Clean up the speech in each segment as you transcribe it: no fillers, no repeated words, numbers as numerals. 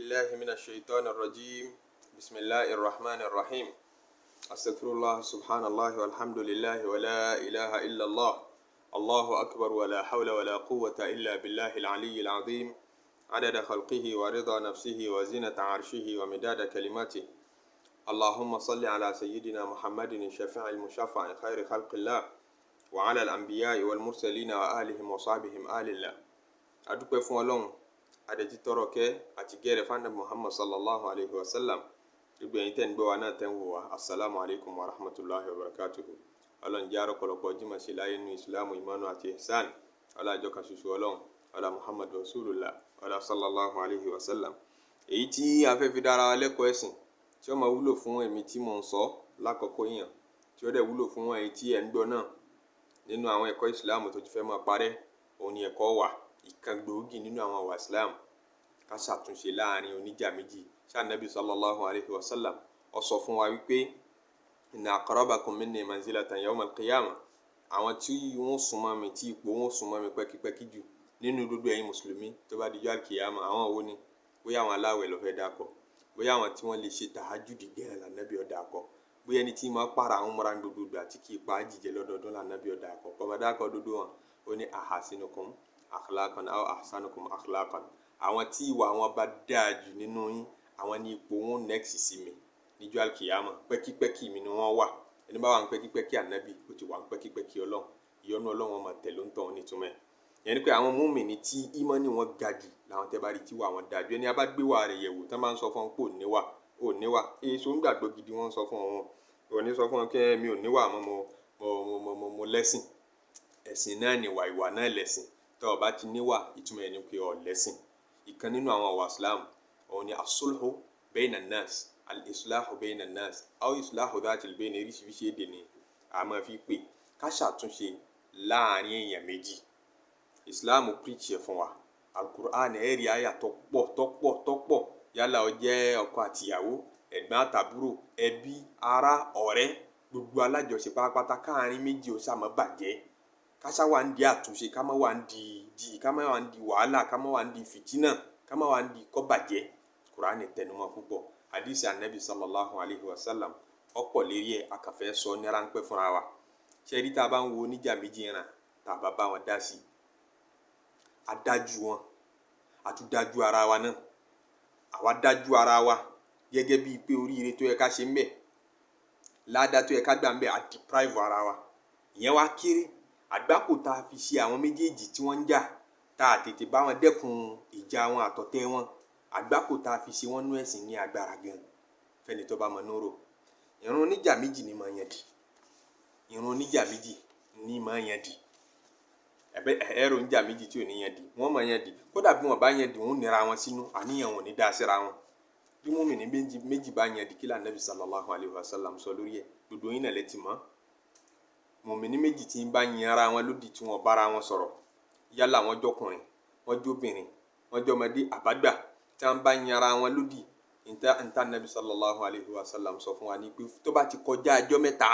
بالله من الشيطان الرجيم بسم الله الرحمن الرحيم أستغفر الله سبحان الله والحمد لله ولا إله إلا الله الله أكبر ولا حول ولا قوة إلا بالله العلي العظيم عدد خلقه ورضا نفسه وزنة عرشه ومداد كلماته اللهم صل على سيدنا محمد الشفيع المشفع خير خلق الله وعلى الأنبياء والمرسلين وآلهم وصحبهم آل الله adúpẹ́ fún Ọlọ́run adẹ̀tí tọrọ kẹ́ àti gẹ́rẹ̀ fáńdà Muhammad sallallahu alayhi wa sallam gbogbo ẹ̀yin tẹ́ ń gbọ́ wa náà tẹ́ ń wò wá assalamu alaykum wa rahmatulahi wa barakatuhu. Ọlọ́run jẹ́ àrọ́pọ̀lọpọ̀ jímọ̀ sí láyé nínú ìsìlámù ìmánu àti ihsan ọlá àjọ kan ṣoṣo Ọlọ́run ọlá Muhammad rasulullah ọlá sallallahu alayhi wa sallam. Èyí tí a fẹ́ fi dára lẹ́kọ̀ọ́ ẹ̀sìn tí ó máa wúlò fún èmi tí mò ń sọ lákọ̀ọ́kọ́ yàn tí ó dẹ̀ wúlò fún ẹ̀yin tí ẹ̀ ń gbọ́ náà nínú àwọn ẹ̀kọ́ ìsìlámù tó ti fẹ́ máa parẹ́ òun ni ẹ̀kọ́ wà ìkan gbòógì nínú àwọn àwa islam ká ṣàtúnṣe láàrin oníjà méjì. Ṣànábì sallallahu alayhi wa sallam ó sọ fún wa wípé inna aqrabakum minni manzilatan yawm al-qiyamah, àwọn tí wọ́n súnmọ́ mi tí ipò wọn súnmọ́ mi pẹ́kípẹ́kí jù nínú gbogbo ẹ̀yin mùsùlùmí tó bá di ọjọ́ al-qiyamah àwọn wo ni? Bóyá àwọn aláwẹ̀ ló fẹ́ dákọ̀, bóyá àwọn tí wọ́n lè ṣe tahajjud gẹ́rẹ́ lànàbí ó dákọ̀, bóyá ẹni tí máa para àwọn múra gbogbo ìgbà tí kì í pa jíjẹ lọ́dọọdún lànàbí ó dákọ̀ kọ́mọdákọ̀ dúdú wọn ó ní ahasinukum akhlaqan aw ahsanukum akhlaqan, àwọn tí ìwà wọn bá dáa jù nínú yín àwọn ní ipò wọn next sí mi níjọ́ alkiyama, pẹ́kípẹ́kí mi ni wọ́n wà. Ẹni bá wà ń pẹ́kípẹ́kí ànábì ó ti wà ń pẹ́kípẹ́kí Ọlọ́run, ìyọ́nú Ọlọ́run wọn máa tẹ̀ ló ń tọ̀ nítumẹ̀. Ìyẹn ni pé àwọn mùmínì tí ìmánì wọn ga jù làwọn tẹ́ bá rí tí wà wọn dáa jù. Ẹni a bá gbé wà rẹ̀ yẹ̀wò tán máa ń sọ fún wọn pé ò níwà èso ń gbàgbọ́ gidi wọ́n sọ fún wọn ò ní sọ fún wọn kí mi ò níwà mọ́ mo lẹ́sìn. Ẹ̀sìn náà ni ìwà náà lẹ́sìn. Tó bá ti níwà ìtumọ̀ ẹni pé ó lẹ́sìn. Ìkan nínú àwọn ọ̀wà islam òun ni as-sulhu bayna an-nas, al-islahu bayna an-nas aw islahu dhatil bayn, oríṣiríṣi èdè ni a máa fi pè ká ṣàtúnṣe láàrin èèyàn méjì. Islam preach ẹ̀ fún wa. Al-Qur'an ẹ̀rí àyà tọ́pọ̀ yálà ó jẹ́ ọkọ àtìyàwó, ẹ̀gbọ́n àtàbúrò, ẹbí, ará, ọ̀rẹ́, gbogbo alájọṣe pátápátá káàrin méjì ó ṣàmọ́ bàjẹ́. Kásá wà ń di àtúnṣe, ká má wà ń di wàhálà, ká má wà ń di fìtínà, ká má wà ń di kọ́bàjẹ́. Kùránì tẹnumọ́ púpọ̀. Hadisi Ànábì sallallahu alayhi wa sallam ọ̀pọ̀ lérí ẹ̀ akàfẹ́ sọ ní ráńpẹ́ fúnra wa. Ṣẹ́rí tá a bá ń wo oníjà méjì yẹn tá a bá bá wọn dá sí i, adájú wọn àtúndájú ara wa náà, àwa dájú ara wa gẹ́gẹ́ bíi pé oríire tó yẹ ká ṣe ń bẹ̀, ládàá tó yẹ ká gbà ń bẹ̀, deprive ara wa. Ìyẹn wá kéré. Àgbákò tá a fi ṣe àwọn méjèèjì tí wọ́n ń jà tá a tètè bá wọn dẹ́kun ìjà wọn àtọ̀tẹ̀ wọn, àgbákò tá a fi ṣe wọ́n nú ẹ̀sìn ní agbára gan fẹ́ni tó bá mọ núrò. Ìrun oníjà méjì ni máa yan dì, ìrun oníjà méjì ni máa yan dì. Ẹ̀rọ oníjà méjì tí ò ní yan dì wọ́n máa yan dì, kódà bí wọ́n bá yan dì wọ́n nira wọn sínú, àníyàn wọn ò ní dá síra wọn. Bí mùmínì méjì bá yan dì kí l'Ànábì sallallahu alayhi wa sallam sọ lórí ẹ̀ gbogbo yín náà lẹ ti mọ̀. Mùmínì méjì tí ń bá yin ara wọn lódì tí wọ́n bára wọn sọ̀rọ̀, yálà wọ́n jọkùnrin, wọ́n jóbìnrin, wọ́n jọmọdé àbágbà, tí wọ́n bá yin ara wọn lódì, níta Nabi sallallahu alayhi wa sallam sọ fún wa ní pé tó bá ti kọjá ọjọ́ mẹ́ta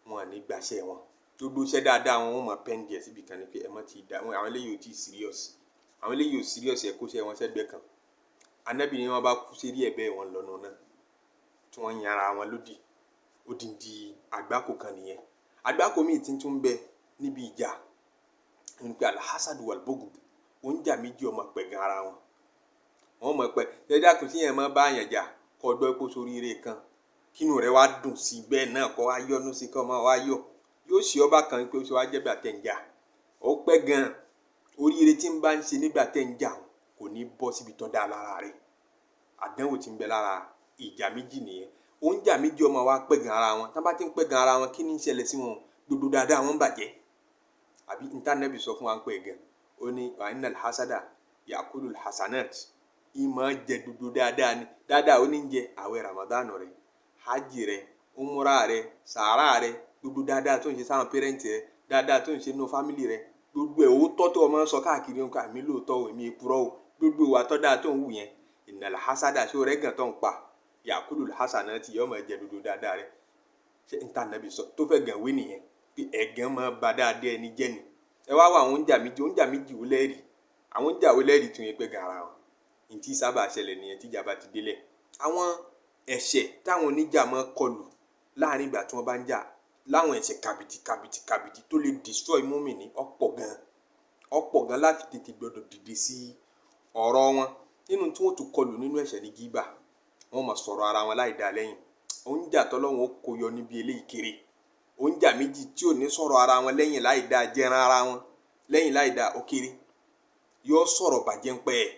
wọn à ní gbàṣẹ wọn. Gbogbo iṣẹ́ dáadáa wọn máa pẹ́ndì ẹ̀ síbi kan ní pé ẹ má ti dá àwọn eléyìí ò tí ì serious, àwọn eléyìí ò serious ẹ̀ kó ṣe wọn sẹ́gbẹ́ kan. Ànábì ni wọ́n bá kú sí rí ẹ̀bẹ̀ wọn lọ́nà náà tí wọ́n yin ara wọn lódì, odindi àgbákò kan nìyẹn. Àgbákò míì tí ń tún bẹ níbi ìjà nípa al-hasadu wal-bughd, oúnjà méjì ọmọ pẹ̀gàn ara wọn. Wọ́n mọ̀ pé jẹ́jà kò sí yẹn mọ́ bá àyàn jà kọ́ ọdọ́ epo sórí eré kan kínú rẹ̀ wá dùn sí bẹ́ẹ̀ náà kọ́ wá yọ́nú sí kọ́ máa wá yọ̀ yóò ṣe ọba kan pé ó ṣe wá jẹ́ gbà tẹ̀ ń jà ó pẹ́ gan. Oríire tí ń bá ń ṣe nígbà tẹ̀ ń jà kò ní bọ́ síbi tó dáa lára rẹ̀. Àdánwò tí ń bẹ lára ìjà méjì nìyẹn. Oúnjà méjì ọmọ wa pẹ̀gàn ara wọn, tá bá ti ń pẹ̀gàn ara wọn kí ni ń ṣẹlẹ̀ sí wọn? Gbogbo dáadáa wọn bàjẹ́. Àbí níta Ànábì sọ fún wa ń pẹ̀ gan, ó ní wa innal hasada ya'kulul hasanat, ìmọ̀ jẹ gbogbo dáadáa ni. Dáadáa ó ní ń jẹ àwẹ̀ Ramadan rẹ, hajj rẹ, umura rẹ, sàárà rẹ, gbogbo dáadáa tó ń ṣe sáwọn pẹ́rẹ́ǹtì rẹ, dáadáa tó ń ṣe nínú fámìlì rẹ, gbogbo ẹ̀ ó tọ́ tó ọmọ sọ káàkiri ń kọ́ àmì lóòótọ́ ò èmi èkúrọ́ ò gbogbo wa tọ́ dáa tó ń wù yẹn. Innal hasada ṣó rẹ̀ gàn tó ń pa ya'kulul hasanat yóò máa jẹ gbogbo dáadáa rẹ. Ṣé níta Ànábì sọ tó fẹ́ gàn wé nìyẹn pé ẹ̀gàn máa ba dáadáa ẹni jẹ́ ni. Ẹ wá wá àwọn oúnjà méjì wó lẹ́rìí, àwọn oúnjà wó lẹ́rìí tún yẹn pẹ́ gan ara wọn. ntí sábà ṣẹlẹ̀ nìyẹn tíjà bá ti délẹ̀. Àwọn ẹ̀ṣẹ̀ táwọn oníjà máa kọlù láàrin ìgbà tí wọ́n bá ń jà, láwọn ẹ̀ṣẹ̀ kàbìtì tó lè destroy mùmínì ọ̀pọ̀ gan láti tètè gbọdọ̀ dìde sí ọ̀rọ̀ wọn. Nínú tí wọ́n tún kọlù nínú ẹ̀ṣẹ̀ ní gíbà, wọ́n máa sọ̀rọ̀ ara wọn láì dá lẹ́yìn. Oúnjà tọ́lọ́run ó kó yọ níbi eléyìí kéré. Oúnjà méjì tí ò ní sọ̀rọ̀ ara wọn lẹ́yìn láì dá, jẹran ara wọn lẹ́yìn láì dá, ó kéré. Yóò sọ̀rọ̀ bàjẹ́ ń pẹ́ ẹ̀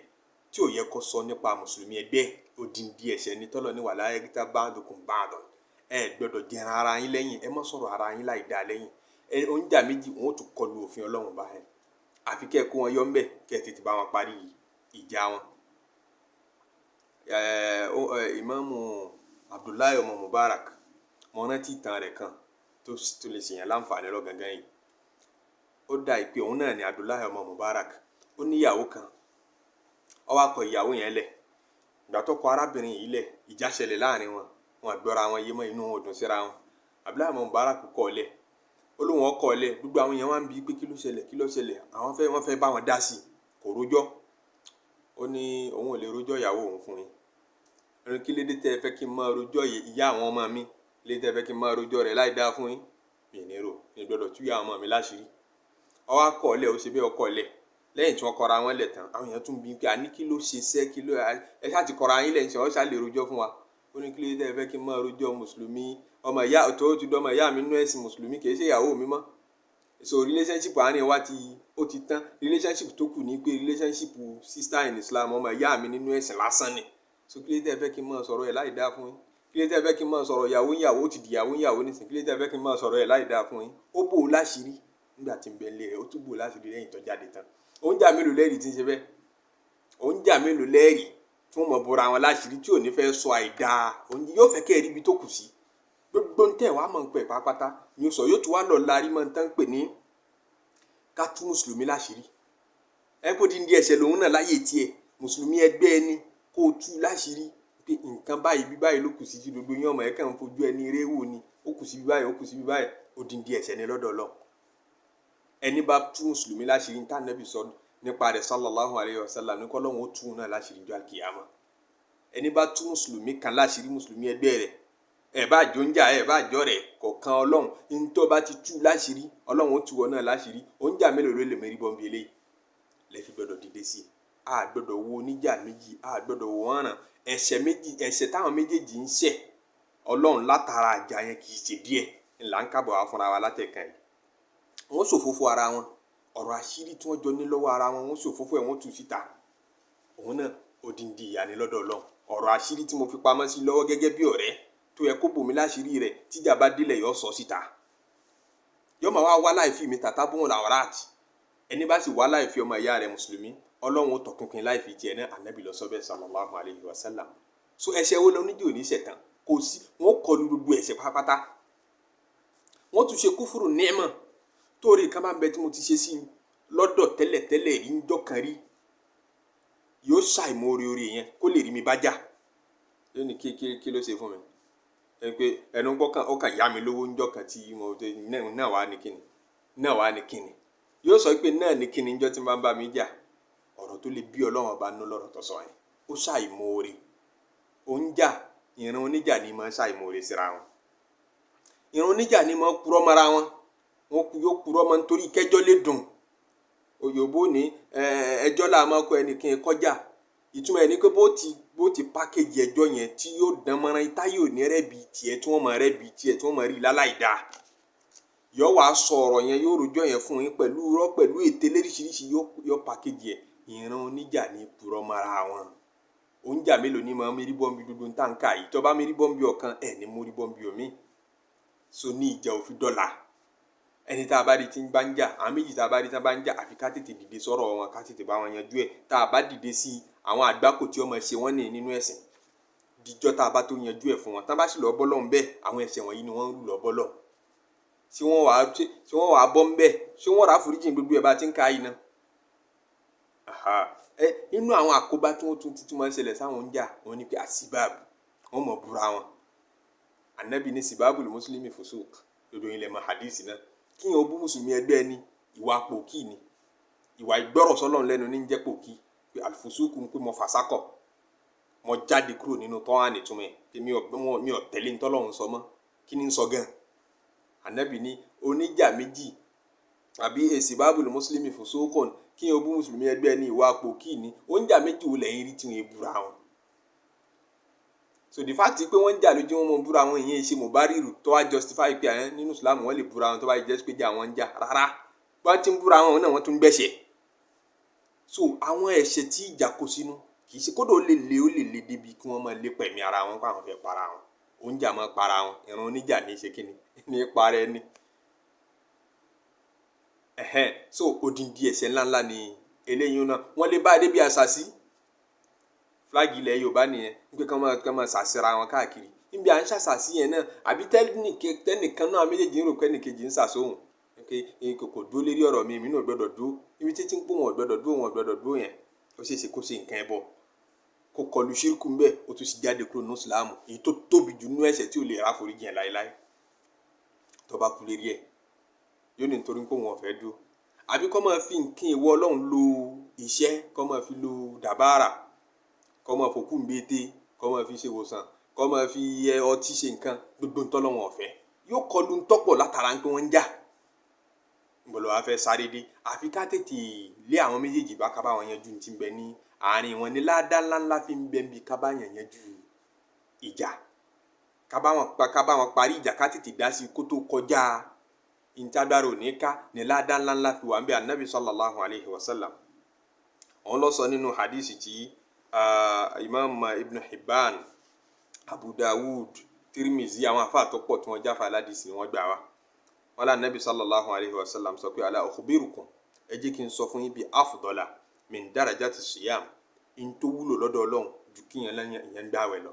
tí ò yẹ kó sọ nípa mùsùlùmí ẹgbẹ́. Odindi ẹ̀ṣẹ̀ ni tọ́lọ́ ní wala yaghtab ba'dukum ba'dan. Ẹ gbọ́dọ̀ jẹran ara yín lẹ́yìn, ẹ má sọ̀rọ̀ ara yín láì dá lẹ́yìn. Oúnjà méjì wọn ó tún kọlù òfin Ọlọ́run báyìí. Àfi kẹ́ kó wọn yọ ńbẹ̀, kẹ́ tètè bá wọn parí ìjà wọn. Ìmáàmù Abdullahi ọmọ Mubarak, mo rántí ìtàn rẹ̀ kan tó lè ṣèyàn láǹfààní lọ gangan yìí. Ó dà ìpè òun náà ni Abdullahi ọmọ Mubarak. Ó ní ìyàwó kan, ó wá kọ ìyàwó yẹn lẹ̀. Ìgbà tó kọ arábìnrin yìí lẹ̀, ìjà ṣẹlẹ̀ láàrin wọn. Wọn àgbọ́ra wọn yé mọ́, inú wọn ò dùn síra wọn. Abdullahi ọmọ Mubarak kọ̀ ọ́ lẹ̀. Ó lóun ọkọ̀ ọ́ lẹ̀. Gbogbo àwọn èèyàn wá ń bi pé kí ló ṣẹlẹ̀. Wọ́n fẹ́ bá wọn dá sí i. Kò rójọ́. Ó ní òun ò lè rójọ́ ìyàwó òun fún yín. Ẹni kí lédè tẹ́ ẹ fẹ́ kí n máa rójọ́ ìyá àwọn ọmọ mi, lédè tẹ́ ẹ fẹ́ kí n máa rójọ́ rẹ̀ láì dá fún yín. Mi ò ní rò, mi ò gbọdọ̀ tú ìyá ọmọ mi láṣìírí. Ó wá kọ̀ ọ́ lẹ̀, ó ṣe bẹ́ẹ̀ ọkọ̀ lẹ̀. Lẹ́yìn tí wọ́n kọra wọn lẹ̀ tán, àwọn èèyàn tún bi pé àní kí ló ṣe sẹ́, kí ló ẹ ṣáà ti kọra yín lẹ́yìn tí wọ́n ṣáà lè rójọ́ fún wa. Ó ní kí lédè tẹ́ ẹ fẹ́ kí n máa rójọ́ mùsùlùmí, ọmọ ìyá tó ti dọ́ ọmọ ìyá mi nínú ẹ̀sìn mùsùlùmí, kì í ṣe ìyàwó mi mọ́. So relationship àárín wa ó ti tán. Relationship tó kù ní pé relationship sister in Islam, ọmọ ìyá mi nínú ẹ̀sìn lásán ni. So kí lédè tẹ́ ẹ fẹ́ kí n máa sọ̀rọ̀ ẹ̀ láì dá fún yín. Kí lédè tẹ́ ẹ fẹ́ kí n máa sọ̀rọ̀ ìyàwó ó ti di ìyàwó nísìnyí. Kí lédè tẹ́ ẹ fẹ́ kí n máa sọ̀rọ̀ ẹ̀ láì dá fún yín. Ó bò ó láṣìírí nígbà tí ń bẹ lé rẹ̀, ó tún bò ó láṣìírí lẹ́yìn tó jáde tán. Oúnjà mélòó lẹ́rìí tí ń ṣe bẹ́ẹ̀? Oúnjà mélòó lẹ́rìí tí wọ́n mọ̀ bora wọn láṣìírí tí ò ní fẹ́ sọ àìdá. Yóò fẹ́ kẹ́ ẹ rí ibi tó kù sí. Gbogbo ń tẹ̀ wá mọ̀ ń pẹ̀ pátápátá ni ó sọ. Yóò tún wá lọ larí mọ́ ń tán pè ní ká tú mùsùlùmí láṣìírí. Ẹ kó di ẹ̀ṣẹ̀ lòun náà láyé tiẹ̀. Mùsùlùmí ẹgbẹ́ ẹni kó tú láṣìírí pé nǹkan báyìí bí báyìí ló kù sí tí gbogbo yín ọmọ ẹ̀ kàn ń fojú ẹni eré wò ni. Ó kù sí bí báyìí, odindi ẹ̀ṣẹ̀ ni lọ́dọ̀ Ọlọ́run. Ẹni bá tú mùsùlùmí láṣìírí ní tànàbí sọ nípa rẹ̀ sallallahu alayhi wa sallam ní kọ́lọ́hún ó tú náà láṣìírí jọ àkìyàmá. Ẹni bá tú mùsùlùmí kan láṣìírí, mùsùlùmí ẹgbẹ́ rẹ̀, ẹ bá jọ ń jà, ẹ bá jọ rẹ̀ kọ̀ọ̀kan Ọlọ́run ní tó bá ti tú láṣìírí, Ọlọ́run ó tú ọ náà láṣìírí. Oúnjà mélòó ló lè mérí bọ́m̀bì eléyìí lẹ́fi gbọ́dọ̀ dìde sí i. A gbọ́dọ̀ wo oníjà méjì, a gbọ́dọ̀ wo ọ̀ràn. Ẹ̀ṣẹ̀ táwọn méjèèjì ń ṣẹ̀ Ọlọ́run látara àjà yẹn kì í ṣe díẹ̀ ńlá ń kábọ̀ wá fúnra wa látẹ̀kàn yìí. Wọ́n ṣòfófó ara wọn, ọ̀rọ̀ àṣírí tí wọ́n jọ ní lọ́wọ́ ara wọn, wọ́n ṣòfófó ẹ̀, wọ́n tú síta. Òun náà odindi ìyà ni lọ́dọ̀ Ọlọ́run. Ọ̀rọ̀ àṣírí tí mo fi pamọ́ sí lọ́wọ́ gẹ́gẹ́ bí ọ̀rẹ́ tó yẹ kó bòmí láṣìírí rẹ̀, tíjà bá délẹ̀ yọ sọ síta. Yọ máa wá láìfi mi tàtà bóun làwọ̀rá àti ẹni bá sì wá láìfi ọmọ ìyá rẹ̀ mùsùlùmí, Ọlọ́run ó tọpinpin láìfi tiẹ̀ náà. Ànábì ló sọ bẹ́ẹ̀ sallallahu alayhi wa sallam. So ẹ̀ṣẹ̀ wo lóníjì ò ní ṣẹ̀tàn? Kò sí. Wọ́n kọlu gbogbo ẹ̀ṣẹ̀ pátápátá. Wọ́n tún ṣe kúfùrù ní'mà. Torí kan máa ń bẹ tí mo ti ṣe sí lọ́dọ̀ tẹ́lẹ̀ rí ńjọ́ kan rí. Yóò ṣàìmóore orí yẹn kó lè rí mi bá jà. Yóò ní kí ló ṣe fún mi? Ẹ pé ẹnu ó kàn yá mi lówó ńjọ́ kan tí mo náà wá ní kíni. Yóò sọ pé náà ní kíni ńjọ́ tí máa ń bá mi jà. Ọ̀rọ̀ tó lè bí Ọlọ́run ọba nú lọ́rọ̀ tó sọ yẹn. Ó ṣàìmóore. Ìran oníjà ni máa ń ṣàìmóore síra wọn. Ìran oníjà ni máa ń purọ́ mọ́ra wọn. Yóò purọ́ mọ́ nítorí kẹjọ́ lè dùn. Òyìnbó ní ẹjọ́ là máa kọ ẹnìkan kọjá. Ìtumọ̀ ẹ̀ ní pé bó ti pákéjì ẹjọ́ yẹn tí yóò dán mọ́ran tá yóò ní rẹ́bi tiẹ̀ tí wọ́n máa rẹ́bi tiẹ̀ tí wọ́n máa rí láláìdá. Yóò wá sọ ọ̀rọ̀ yẹn, yóò rojọ́ yẹn fún yín pẹ̀lú irọ́ pẹ̀lú ète lóríṣiríṣi, yóò pákéjì ẹ̀. Ìran oníjà ni purọ́ mọ́ra wọn. Oúnjà mélòó ni máa ń mérí bọ́m̀bì dúdú tá ń ká yìí? Tó bá mérí bọ́m̀bì ọ̀kan ẹ̀ ní mórí bọ́m̀bì omi. So ní ìjà òfin dọ́là. Ẹni tá a bá rí tí ń bá ń jà, àwọn méjì tá a bá rí tí wọ́n bá ń jà, àfi ká tètè dìde sọ̀rọ̀ wọn, ká tètè bá wọn yanjú ẹ̀. Tá a bá dìde sí àwọn àgbákò tí ó máa ṣe wọ́n nínú ẹ̀sìn, díjọ́ tá a bá tó yanjú ẹ̀ fún wọn. Tá a bá sì lọ bọ́ lọ́hùn bẹ́ẹ̀, àwọn ẹ̀ṣẹ̀ wọ̀nyí ni wọ́n ń lọ bọ́ lọ. Tí wọ́n wàá bọ́ ń bẹ́ẹ̀, ṣé wọ́n rà foríjì gbogbo ẹ̀ bá ti ń ká yìí náà? Inú àwọn àkóbá tí wọ́n tún máa ń ṣẹlẹ̀ sáwọn ń jà, wọ́n ní pé àsìbáàbù, wọ́n mọ̀ búra wọn. Ànábì ní sìbáàbùl mùsùlùmí fùsúùk. Dodo ilẹ̀ mọ̀ hadisi náà. Kí yẹn ó bú mùsùlùmí ẹgbẹ́ ẹni, ìwà pòkì ni. Ìwà ìgbọ́rọ̀ sọ́lọ́run lẹ́nu ní ń jẹ́ pòkì. pé alifusuku ń pé mo fàsákọ̀ mo jáde kúrò nínú tọ́wọ́n ànìtúmọ̀ pé mi ò tẹ̀lé ntọ́lọ́run sọ mọ́ kí ni ń sọ gan. Ànábì ní oníjà méjì àbí èsì bábùlù mùsùlùmí fusukun kí o bú mùsùlùmí ẹgbẹ́ ní ìwà àpò kí ni oníjà méjì wo lẹ́yìn rí tí wọ́n búra wọn. So the fact pé wọ́n ń jà lójú wọn mọ̀ búra wọn ìyẹn ṣe mubariru tó wá justify pé àyẹn nínú Islam wọ́n lè búra wọn tó bá jẹ́ pé jà wọ́n ń jà rárá wọ́n ti ń búra wọn náà wọ́n tún gbẹ̀ṣẹ̀. So àwọn ẹ̀ṣẹ̀ tí ìjà kó sínú kì í ṣe kódò ó lè le débi kí wọ́n máa lé pẹ̀mí ara wọn kó àwọn fẹ́ para wọn oúnjà máa para wọn ìran oníjà ní í ṣe kíni ní í parẹ́ ní. So odindi ẹ̀ṣẹ̀ ńláńlá ni eléyìí náà wọ́n lè bá a débi àṣàṣì fúláàgì ilẹ̀ Yorùbá nìyẹn wípé kán máa ṣàṣìra wọn káàkiri níbi à ń ṣàṣàṣì yẹn náà àbí tẹ́nìkan náà méjèèjì ń rò pé ẹnìkejì ń ṣàṣòhùn kò dúró lérí ọ̀rọ̀ mi èmi náà gbọ́dọ̀ dúró ibi títí ń pò wọn gbọ́dọ̀ dúró yẹn ó ṣeé ṣe kó ṣe nǹkan ẹbọ kó kọlu ṣírkù ń bẹ ó tún sì jáde kúrò ní Ìsìlámù èyí tó tóbi jù nínú ẹ̀ṣẹ̀ tí ò lè ráforíjì yẹn láéláé tó bá kú lérí ẹ̀ yóò ní nítorí pé wọn ò fẹ́ dúró àbí kó máa fi nǹkan ìwọ Ọlọ́run lo iṣẹ́ kó máa fi lo dàbára kó máa fòkú mbété kó máa fi ṣe wòsàn kó máa fi ọtí ṣe nǹkan gbogbo ntọ́lọ́wọ̀n ọ̀fẹ́ yóò kọlu ntọ́pọ̀ látara pé wọ́n ń jà gbọ́dọ̀ wá fẹ́ sáré dé àfi ká tètè lé àwọn méjèèjì bá kábà wọn yanjú ti ń bẹ ní àárín wọn ní ládá ńláńlá fi ń bẹ bí kábà yàn yanjú ìjà kábà wọn parí ìjà ká tètè dá sí kó tó kọjá ìtagbára òní ká ní ládá ńláńlá fi wà ń bẹ Ànábì sallallahu alayhi wa sallam òun lọ sọ nínú hadisi tí Imam Ibn Hibban Abu Dawud Tirmizi àwọn àfáà tó pọ̀ tí wọ́n jáfa aládìsí wọ́n gbà wá wọn lá Nabi sallallahu alayhi wa sallam sọ pé ala ukhbirukum ẹ jẹ́ kí n sọ fún yín bí afdala min darajati siyam in tó wúlò lọ́dọ̀ Ọlọ́run ju kí yẹn gbààwẹ̀ lọ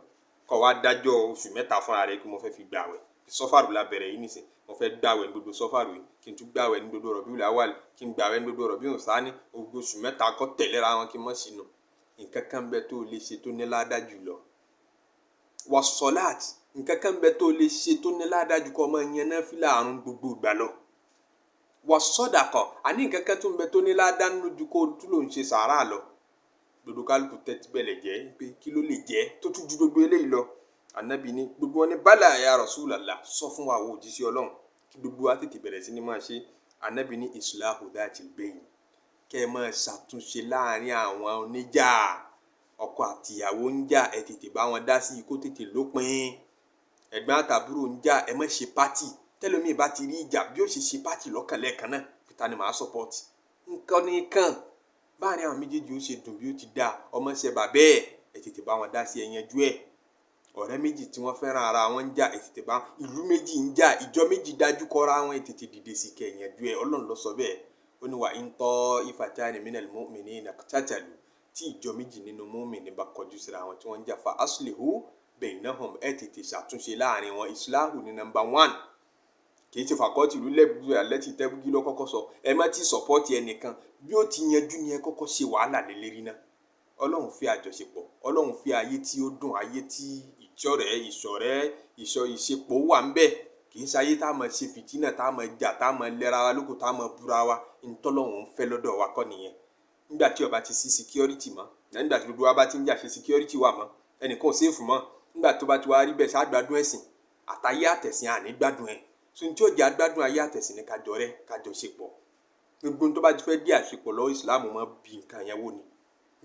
kó wá dájọ́ oṣù mẹ́ta fúnra rẹ̀ kí mo fẹ́ fi gbààwẹ̀ sọ́fàrù la bẹ̀rẹ̀ yìí nìsín mo fẹ́ gbààwẹ̀ ní gbogbo sọ́fàrù yìí kí n tún gbààwẹ̀ ní gbogbo Rabiul Awwal kí n gbààwẹ̀ ní gbogbo Rabiul Thani gbogbo oṣù mẹ́ta kó tẹ̀léra wọn kí n mọ̀ sínú nǹkan kan bẹ tó lè ṣe tó ní ládàá jù lọ wà sọ́láàtì nǹkan kan bẹ tó lè ṣe tó ní ládájú kọ́ ọmọ yẹn náà fi láàrún gbogbo ìgbà lọ wà sọ́dàkọ̀ àní nǹkan kan tó ń bẹ tó ní ládánú ju kó tún ló ń ṣe sàárà lọ gbogbo kálukú tẹ́tí bẹ̀lẹ̀ jẹ́ pé kí ló lè jẹ́ tó tún ju gbogbo eléyìí lọ Ànábì ní gbogbo wọn ní bala ya Rasulullah sọ fún wa wo òjíṣẹ́ Ọlọ́run kí gbogbo wa tètè bẹ̀rẹ̀ sí ní máa ṣe Ànábì ní islahu dhatil bayn kẹ́ ẹ máa ṣàtúnṣe láàrin àwọn oníjà ọkọ àtìyàwó ń jà ẹ tètè bá wọn dá sí kó tètè lópin ẹ̀gbọ́n àtàbúrò ń jà ẹ má ṣe pátì tẹlómi bá ti rí ìjà bí ó ṣe pátì lọ́kàn lẹ́ẹ̀kan náà peter ni màá sọpọ́tì nǹkan ní kàn báàrin àwọn méjèèjì ó ṣe dùn bí ó ti dá ọmọ ṣe bàbẹ́ ẹ tètè bá wọn dá sí ẹ yanjú ẹ ọ̀rẹ́ méjì tí wọ́n fẹ́ràn ara wọn ń jà ẹ tètè bá ìlú méjì ń jà ìjọ méjì dájú kọ́ra wọn ẹ tètè dìde sí kẹ́ ẹ yanjú ẹ Ọlọ́run ló sọ bẹ́ẹ̀ ó ní wa in ta'ifatani minal mu'minina iqtatalu tí ìjọ méjì nínú mùmínì bá kọjú síra wọn tí wọ́n ń jà fa aslihu bainahum ẹ tètè ṣàtúnṣe láàrin wọn islahu ní number 1 kìí ṣe fàkọ́tì ìlú lẹ́gbẹ̀ẹ́ alẹ́tì tẹ́bùgí lọ kọ́kọ́ sọ ẹ má ti sọ̀pọ́tì ẹnìkan bí ó ti yanjú ni ẹ kọ́kọ́ ṣe wàhálà lélẹ́rí náà Ọlọ́run fi àjọṣepọ̀ Ọlọ́run fi ayé tí ó dùn ayé tí ìṣepọ̀ wà ń bẹ kìí ṣe ayé tá a máa ṣe fìtínà tá a máa jà tá a máa lẹ́ra wa lóko tá a máa búra wa ntọ́lọ́run ń fẹ́ lọ́dọ̀ wa kọ́ nìyẹn nígbà tí ó bá ti sí security mọ́ nígbà tí gbogbo wa bá ti ń jà ṣe security wà mọ́ ẹnìkan ò séèfù mọ́ nígbà tó bá ti wá rí bẹ́ẹ̀ ṣáà gbádùn ẹ̀sìn àtayé àtẹ̀sìn àní gbádùn ẹ̀ so ní tí ó jẹ́ àgbádùn ayé àtẹ̀sìn ní kájọ rẹ̀ kájọ ṣepọ̀ gbogbo tó bá ti fẹ́ dí àṣepọ̀ lọ́wọ́ ìsìláàmù máa bí nǹkan yẹn wò ni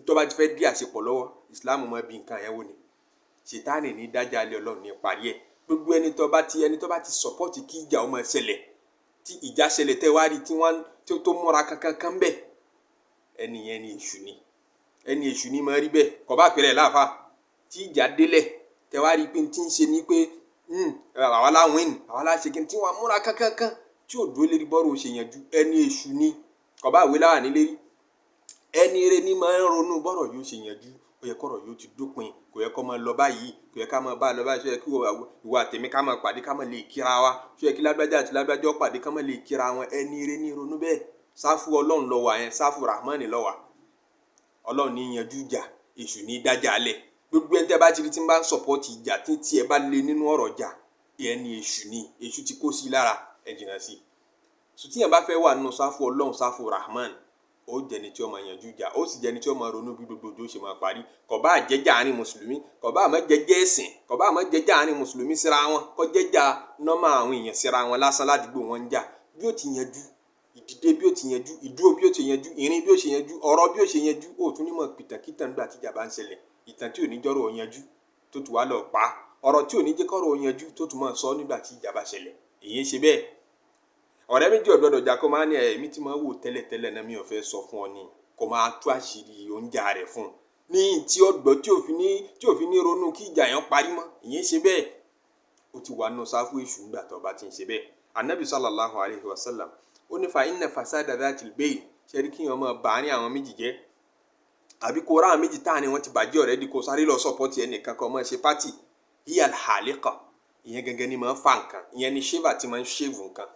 tó bá ti fẹ́ dí àṣepọ̀ lọ́wọ́ ìsìláàmù máa bí nǹkan yẹn wò ni ṣètánì ní dájà lé Ọlọ́run ní parí ẹ̀ gbogbo ẹni tó bá ti sọ̀pọ́tì kí ìjà ó máa ṣẹlẹ̀ tí ìjà ṣẹlẹ̀ tẹ́ wá rí tí wọ́n tó múra kankan bẹ́ẹ̀ ẹni yẹn ni èṣù ni máa rí bẹ́ẹ̀ kọ́ bá pẹ̀rẹ̀ láàfà tí ìjà délẹ̀ tẹ́ wá rí pé tí ń ṣe ni pé àwa láwọn ẹni àwa láṣẹ kí n tí wọn múra kankan tí ò dúró lérí bọ́rọ̀ ṣe yanjú ẹni èṣù ni kọ́ bá wé láwà nílérí ẹni eré ní máa ń ronú bọ́rọ̀ yóò ṣe yanjú ó yẹ kọ́rọ̀ yóò ti dópin kò yẹ kó máa lọ báyìí kò yẹ ká máa bá lọ báyìí ṣó yẹ kí ìwà tèmi ká máa pàdé ká máa lè kíra wa ṣó yẹ kí lágbájá àti lágbájá pàdé ká máa lè kíra wọn ẹni eré ní ronú bẹ́ẹ̀ sáfù Ọlọ́run ló wà yẹn sáfù Rahman ló wà Ọlọ́run ní yanjú ìjà èṣù ní dájà alẹ̀ gbogbo ẹni tẹ́ bá ti rí tí ń bá ń sọ̀pọ́tì ìjà tí tiẹ̀ bá lé nínú ọ̀rọ̀ jà ẹni èṣù ti kó sí lára ẹ jìnnà sí i sùtìyàn bá fẹ́ wà nínú sáfù Ọlọ́run sáfù Rahman ó jẹni tí ó máa yanjú ìjà, ó sì jẹni tí ó máa ronú bí gbogbo òjò ṣe máa parí. Kò bá jẹ́jà àárín mùsùlùmí, kò bá má jẹ́jẹ́ ẹ̀sìn, kò bá má jẹ́jà àárín mùsùlùmí síra wọn, kò jẹ́jà nọ́mà àwọn èèyàn síra wọn lásán ládùúgbò wọn ń jà. Bí ó ti yanjú ìdìde, bí ó ti yanjú ìdúró, bí ó ti yanjú ìrìn, bí ó ṣe yanjú ọ̀rọ̀, bí ó ṣe yanjú, ó tún ní mọ̀ pìtàkìtàn nígbà tí ìjà bá ń ṣẹlẹ̀. Ìtàn tí ò ní jọ́rọ̀ yanjú tó tún wá lọ pa, ọ̀rọ̀ tí ò ní jẹ́ kọ́rọ̀ yanjú tó tún máa sọ nígbà tí ìjà bá ṣẹlẹ̀. Èyí ṣe bẹ́ẹ̀. Ọ̀rẹ́ méjì ò gbọdọ̀ jà kó máa ní èmi tí máa wò tẹ́lẹ̀tẹ́lẹ̀ náà mi ò fẹ́ sọ fún ọ ni, kó máa tú àṣírí oúnjà rẹ̀ fún un ní tí ó gbọ́ tí ò fi ní ronú kí ìjà yẹn parí mọ́. Èyí ṣe bẹ́ẹ̀. Ó ti wà nù sáfù èṣù nígbà tó bá ti ń ṣe bẹ́ẹ̀. Ànábì sallallahu alayhi wa sallam ó ní fa inna fasada dhatil bayn, ṣẹ́rí kí wọ́n máa bá ní àwọn méjì jẹ́, àbí kó ra àwọn méjì táà ni wọ́n ti bàjẹ́ already kó sáré lọ sọ́pọ́tì ẹnìkan kan máa ṣe pátì. Hiya al-haliqa, ìyẹn gẹ́gẹ́ ni máa ń fa nǹkan, ìyẹn ni ṣéèvà tí máa ń ṣéèvù nǹkan.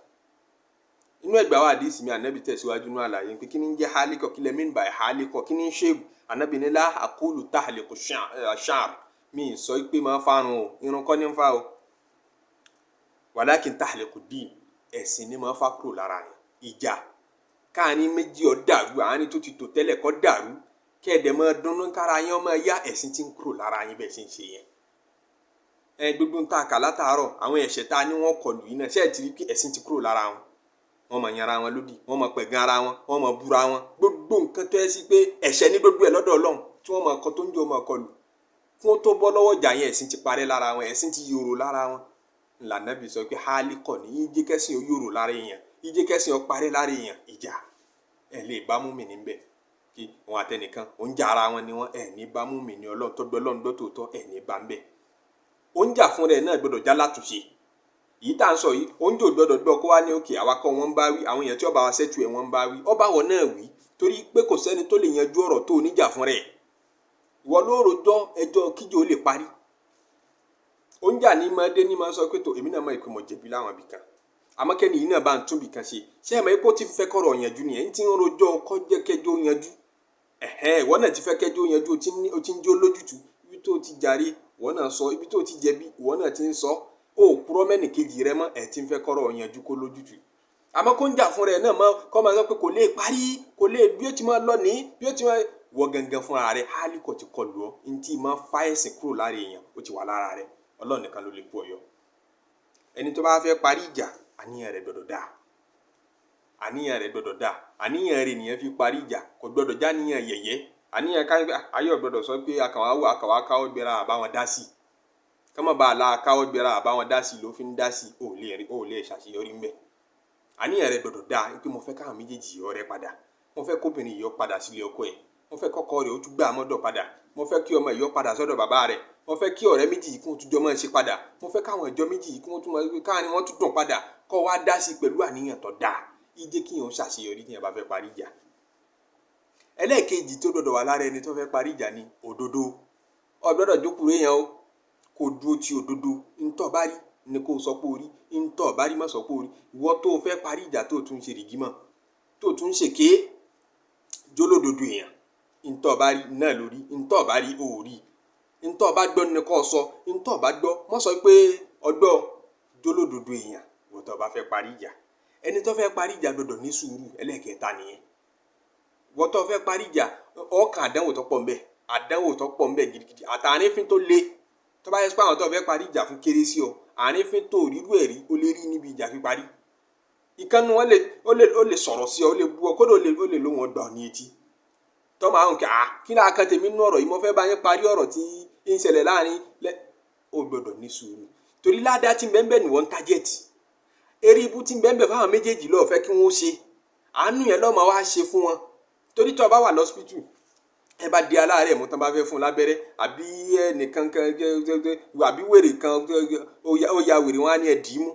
Inú ẹgbàá wa àdìsí mi Ànábì tẹ̀síwájú ní àlàyé pé kí ni ń jẹ́ haliqa, kí lẹ mean by haliqa, kí ni ń ṣéèvù. Ànábì ní la aqulu tahliqu sha'r, mi sọ pé máa fárun o, irun kọ́ ní ń fa o, walakin tahliqu din, ẹ̀sìn ni máa ń fa kúrò lára yẹn. Ìjà káàní méjì ó dàrú, àárín tó ti tò tẹ́lẹ̀ kó dàrú, kẹ́ẹ̀dẹ̀ máa dunnú kára yín ọmọ ẹ̀yà, ẹ̀sìn ti ń kúrò lára yín bẹ́ẹ̀ ṣe ń ṣe yẹn. Gbogbo ń ta àkà látàárọ̀, àwọn ẹ̀ṣẹ̀ tá a ní wọ́n kọlù yìí náà, ṣé ẹ̀ ti rí pé ẹ̀sìn ti kúrò lára wọn. Wọ́n máa yanra wọn lódì, wọ́n máa pẹ̀gàn ara wọn, wọ́n máa búra wọn. Gbogbo nǹkan tó yẹ sí pé ẹ̀ṣẹ̀ ní gbogbo ẹ̀ lọ́dọ̀ Ọlọ́run tí wọ́n máa kọ tó ń jẹ́ ọmọ kọlù. Kí wọ́n tó bọ́ lọ́wọ́ ìjà yẹn, ẹ̀sìn ti parẹ́ lára wọn, ẹ̀sìn ti yòrò lára wọn. L'Ànábì sọ pé hálíkọ̀ ní ìjẹ́ kẹ́sìn ó yòrò lára èèyàn, ìjẹ́ kẹ́sìn ó parẹ́ lára èèyàn. Ìjà ẹ̀ lè bá mùmínì níbẹ̀ kí wọn àtẹnìkan ó ń jà ara wọn ni wọ́n, ẹ̀ ní bá mùmínì Ọlọ́run tó gbọ́ Ọlọ́run gbọ́ tòótọ́, ẹ̀ ní bá ń bẹ̀. Ó ń jà fún rẹ̀ náà gbọ́dọ̀ já látúnṣe. Yìí tá à ń sọ yìí, ó ń jò gbọ́dọ̀ gbọ́ kó wá ní òkè àwakọ̀ wọn ń bá wí, àwọn èèyàn tí ó bá wa ṣẹ́tù ẹ̀ wọ́n ń bá wí, ó bá wọ náà wí, torí pé kò sẹ́ni tó lè yanjú ọ̀rọ̀ tó oníjà fún rẹ̀. Ìwọ ló rojọ́ ẹjọ́ kíjọ ó lè parí. Ó ń jà ní máa dé ní máa sọ pé tó èmi náà mọ̀ ìpè mọ̀ jẹ̀bi láwọn ibì kan, àmọ́ kẹ́ni yìí náà bá ń tún bì kan ṣe. Ṣé ẹ̀ mọ̀ ipò tí fẹ́ kọ́rọ̀ yanjú ni ẹ̀yin tí ń rojọ́ kọ́ jẹ́ kẹjọ́ yanjú. Ìwọ náà ti fẹ́ kẹjọ́ yanjú, o ti ń jó lójútùú, ibi tó ti jàre ìwọ náà sọ, ibi tó ti jẹ̀bi ìwọ náà ti ń sọ. Ó kúrọ́ mẹ́nì kejì rẹ mọ́, ẹ̀ tí ń fẹ́ kọ́rọ̀ yanjú kó lójútùú. Àmọ́ kó ń jà fún rẹ̀ náà mọ́ kọ́ máa sọ pé kò lè parí, kò lè bí ó ti máa lọ ní bí ó ti máa wọ gangan fún ara rẹ̀. Hálíkọ̀ ti kọlù ọ́, ní tí máa fa ẹ̀sìn kúrò lára èèyàn ó ti wà lára rẹ̀. Ọlọ́run nìkan ló lè kó ọyọ. Ẹni tó bá fẹ́ parí ìjà, àníyàn rẹ̀ gbọ́dọ̀ dáa. Àníyàn rẹ̀ gbọ́dọ̀ dáa. Àníyàn rẹ̀ nìyẹn fi parí ìjà, kò gbọ́dọ̀ já níyàn yẹ̀yẹ́. Àníyàn ayọ̀ gbọ́dọ̀ sọ pé àkàwá káwọ́ gbéra àbáwọn dá sí. Kọ́mọ̀ bá a la káwọ́ gbéra àbáwọn dá sí ló fi ń dá sí, ó lè ṣàṣeyọrí ńbẹ̀. Àníyàn rẹ̀ gbọ́dọ̀ dáa pé mo fẹ́ káwọn méjèèjì ọ̀rẹ́ padà, mo fẹ́ kóbìnrin yìí ó padà sílé ọkọ ẹ̀, mo fẹ́ kọ́kọ́ rẹ̀ ó tún gbà mọ́dọ̀ padà, mo fẹ́ kí ọmọ yìí ó padà sọ́dọ̀ bàbá rẹ̀, mo fẹ́ kí ọ̀rẹ́ méjì yìí kún tún jọ máa ṣe padà, mo fẹ́ káwọn ìjọ méjì yìí kún tún máa ṣe káàní wọ́n tún dùn padà, kọ́ wá dá sí pẹ̀lú àníyàn tó dáa. Ìjẹ́ kí yẹn ṣàṣeyọrí tí yẹn bá fẹ́ parí ìjà. Ẹlẹ́ẹ̀kejì tó gbọ́dọ̀ wà lára ẹni tó fẹ́ parí ìjà ni òdodo. Ó gbọ́dọ̀ jókòó èèyàn o, kó dúró ti òdodo. Ntọ́ bá rí ni kó sọ pé ó rí, ntọ́ bá rí má sọ pé ó rí. Ìwọ tó fẹ́ parí ìjà tó tún ṣe rìgímọ̀, tó tún ṣèké, jólódodo èèyàn. Ntọ́ bá rí náà lórí, ntọ́ bá rí ó rí. Ntọ́ bá gbọ́ ni kó sọ, ntọ́ bá gbọ́ mọ́ sọ pé ọgbọ́, jólódodo èèyàn. Ìwọ tó bá fẹ́ parí ìjà. Ẹni tó fẹ́ parí ìjà gbọ́dọ̀ ní sùúrù. Ẹlẹ́ẹ̀kẹta nìyẹn. Ìwọ tó fẹ́ parí ìjà, ọkàn àdánwò tó pọ̀ ńbẹ̀, àdánwò tó pọ̀ ńbẹ̀ gidigidi, àtàrífín tó le. Tó bá yẹ pé àwọn tó fẹ́ parí ìjà fún kéré sí ọ, àrífín tó rírú ẹ̀rí ó lè rí níbi ìjà píparí. Ìkànnì wọn ó lè sọ̀rọ̀ sí ọ, ó lè bú ọ, kódà ó lè lóhùn ọgbà ní etí. Tó máa ń kí náà kan tèmi nú ọ̀rọ̀ yìí, mo fẹ́ bá yín parí ọ̀rọ̀ tí ń ṣẹlẹ̀ láàrin ó gbọ́dọ̀ ní sùúrù. Torí ládàá tí bẹ́ẹ̀ ni wọ́n ń tájẹ̀tì. Eré ibú tí bẹ́ẹ̀ fáwọn méjèèjì lọ́ọ̀ fẹ́ kí wọ́n ṣe. Àánú yẹn lọ́ọ́ máa wá ṣe fún wọn. Torí tó bá wà lọ́sípítù, ẹ bá di aláàárẹ̀ mú tán bá fẹ́ fún lábẹ́rẹ́, àbí ẹnìkan kan àbí wèrè kan ó ya wèrè wọn á ní ẹ̀dì mú.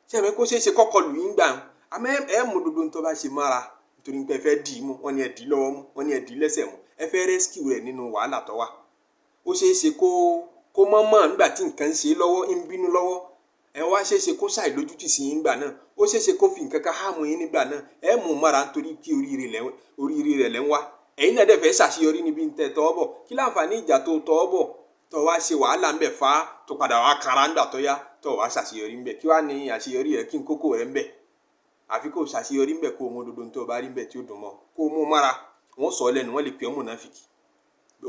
Ṣé ẹ̀mí kó ṣeé ṣe kọ́kọ́ lù yín gbà ń? Àmọ́ ẹ mú dodo tó bá ṣe mára nítorí pé ẹ fẹ́ dì í mú, wọ́n ní ẹ̀dì lọ́wọ́ mú, wọ́n ní ẹ̀dì lẹ́sẹ̀ mú. Ẹ fẹ́ rẹ́síkìú rẹ̀ nínú wàhálà tó wà. Ó ṣeé ṣe kó mọ́ nígbà tí nǹkan ń ṣe lọ́wọ́, ń bínú lọ́wọ́. Ẹ wá ṣeé ṣe kó ṣàì lójútì sí yín nígbà náà. Ó ṣeé ṣe kó fi nǹkan kan háàmù yín nígbà náà. Ẹ mú mára nítorí kí oríire rẹ̀ lẹ́ ń wá. Ẹ̀yin náà dẹ̀ fẹ́ ṣàṣeyọrí níbi ń tẹ tọwọ́ bọ̀. Kí láǹfààní ìjà tó tọwọ́ bọ̀ tó wá ṣe wàhálà ńbẹ̀ fa tó padà wá kanra ńgbà tó yá tó wá ṣàṣeyọrí ńbẹ̀. Kí wá ní àṣeyọrí rẹ̀ kí n kókó rẹ̀ ńbẹ̀. Àfi kó ṣàṣeyọrí ńbẹ̀ kó mú dodo tó bá rí ńbẹ̀ tí ó dùn mọ́ kó mú mára wọ́n sọ lẹ́nu wọ́n lè pè ọ́ mùnáfìkì